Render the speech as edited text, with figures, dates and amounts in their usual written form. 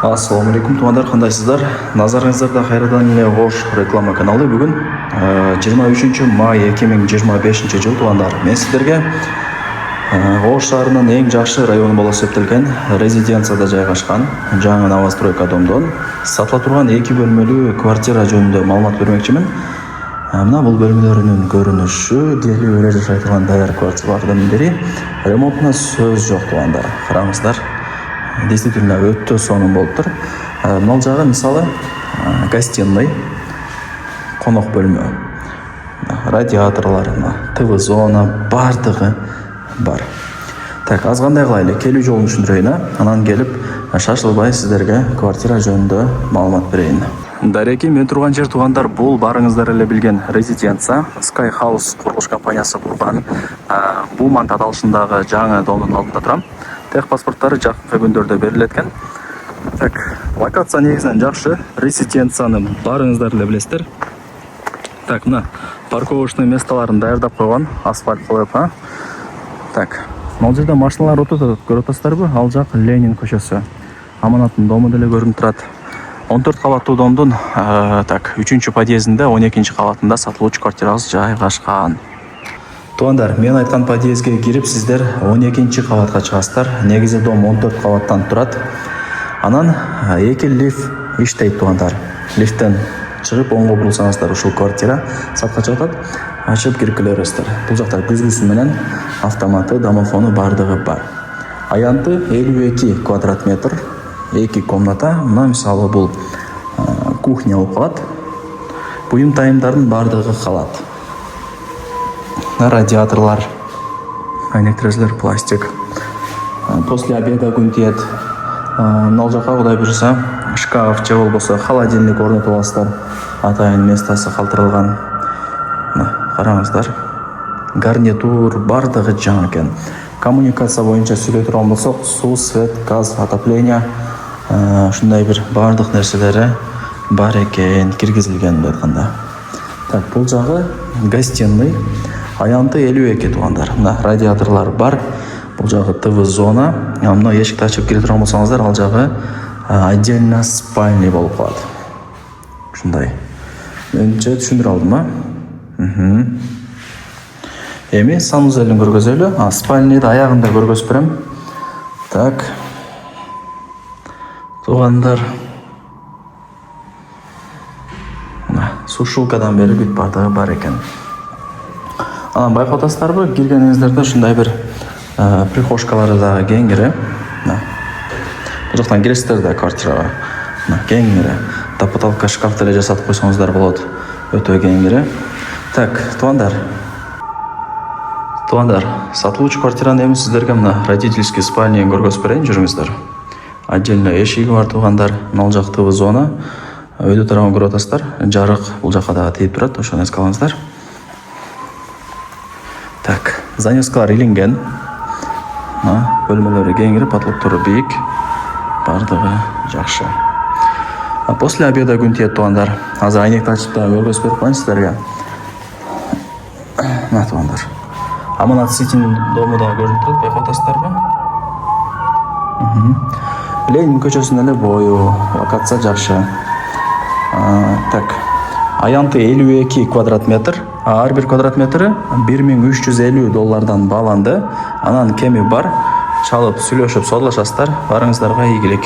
Ассаламу алейкум, тумадар, кандайсыздар? Назарыңыздарда кайрадан эле Ош реклама каналы. Бүгүн 23 май 2025 жыл туугандар. Мен сиздерге Ош шаарынын эң жакшы району болуп эсептелген резиденцияда жайгашкан жаңы новостройка домдон сатыла турган 2 бөлмөлүү квартира жөнүндө маалымат бермекчимин. Мына бул бөлмөлөрүнүн көрүнүшү, делүү эле жашай турган даяр квартиралардын бири. Ремонтуна сөз жок туугандар. Караңыздар. Действительно өтө сонун болуптур. Мына жагы мисалы гостиный, конок бөлмө, радиаторлор, ТВ зона бардыгы бар. Так, аз кандай кылайлы, келүү жолун түшүндүрөйүн, анан келип шашылбай сиздерге квартира жөнүндө маалымат берейин. Дареки, мен турган жер туугандар, бул барыңыздар эле билген резиденция, Sky House курулуш компаниясы курган. Бул мант аталышындагы жаңы домдун алдында турам. Тех паспорттары жакынкы күндөрдө берилет экен. Так, локация негизинен жакшы, резиденцияны барыңыздар эле билесиздер. Так, мына парковочный месталарын даярдап койгон, асфальт коюп, Так, мына жерде машиналар отурат, көрүп атасыздарбы? Ал жак Ленин көчөсү. Аманаттын дому деле көрүнүп турат. 14 кабаттуу домдун так, 3-чү подъездинде 12-чи кабатында сатылуучу квартирабыз жайгашкан. Туугандар, мен айткан подъездге кирип сиздер 12-чи кабатка чыгасыздар. Негизи дом 14 кабаттан турат. Анан 2 лифт иштейт туугандар. Лифттен чыгып оңго бурулсаңыздар ушул квартира сатка чыгат. Ачып кирип келе бересиздер. Бул жакта күзгүсү менен автоматы, домофону бардыгы бар. Аянты 52 квадрат метр, 2 комната. Мына мисалы бул кухня болуп калат. Буюм тайымдардын бардыгы калат. Радиаторлар, электрозлер, пластик. После обеда күн тиет. Мына жака кудай буюрса шкаф же болбосо холодильник орнотуп аласыздар. Атайын местасы калтырылган. Караңыздар. Гарнитур бардыгы жаңы экен. Коммуникация боюнча сүйлөй турган болсок, суу, свет, газ, отопление, ушундай бир бардык нерселери бар экен, киргизилген деп айтканда. Так, бул жагы гостиный. Аянты 52 туугандар. Мына радиаторлар бар. Бул жагы ТВ зона. Мына эшикти ачып кире турган болсоңуздар, ал жагы отдельно спальный болуп калат. Ушундай. Менче түшүндүрө алдым, Эми санузелин көргөзөлү. Спальныйды аягында көргөзүп берем. Так. Туугандар. Сушилкадан бери бүт бардыгы бар экен. Анан байкап атасыздарбы, киргениңиздерде ушундай бир прихожкалары да кеңири. Бул жактан киресиздер да квартирага. Кеңири. Потолка шкаф деле жасатып койсоңуздар болот. Өтө кеңири. Так, туугандар. Сатылуучу квартираны эми сиздерге мына родительский спальняны көргөзүп берейин, жүрүңүздөр. Отдельно эшиги бар туугандар. Мына жак ТВ зона. Өйдө тарабын көрүп атасыздар. Жарык бул жака дагы тийип турат, ошону эске алыңыздар. Так, занёскалар илинген. Бөлмөлөрү кеңири, потолоктору бийик. Бардыгы жакшы. После обеда күн тиет туугандар. Азыр айнекти ачып да көргөзүп берип коеюн сиздерге. Мына туугандар. Аманат Ситинин дому да көрүнүп турат, байкап атасыздарбы? Ленин көчөсүнүн эле бою, локация жакшы. Так, аянты 52 квадрат метр. Ар бир квадрат метри $1350 бааланды. Анан кеми бар. Чалып, сүйлөшүп, содулашасыздар. Барыңыздарга ийгилик.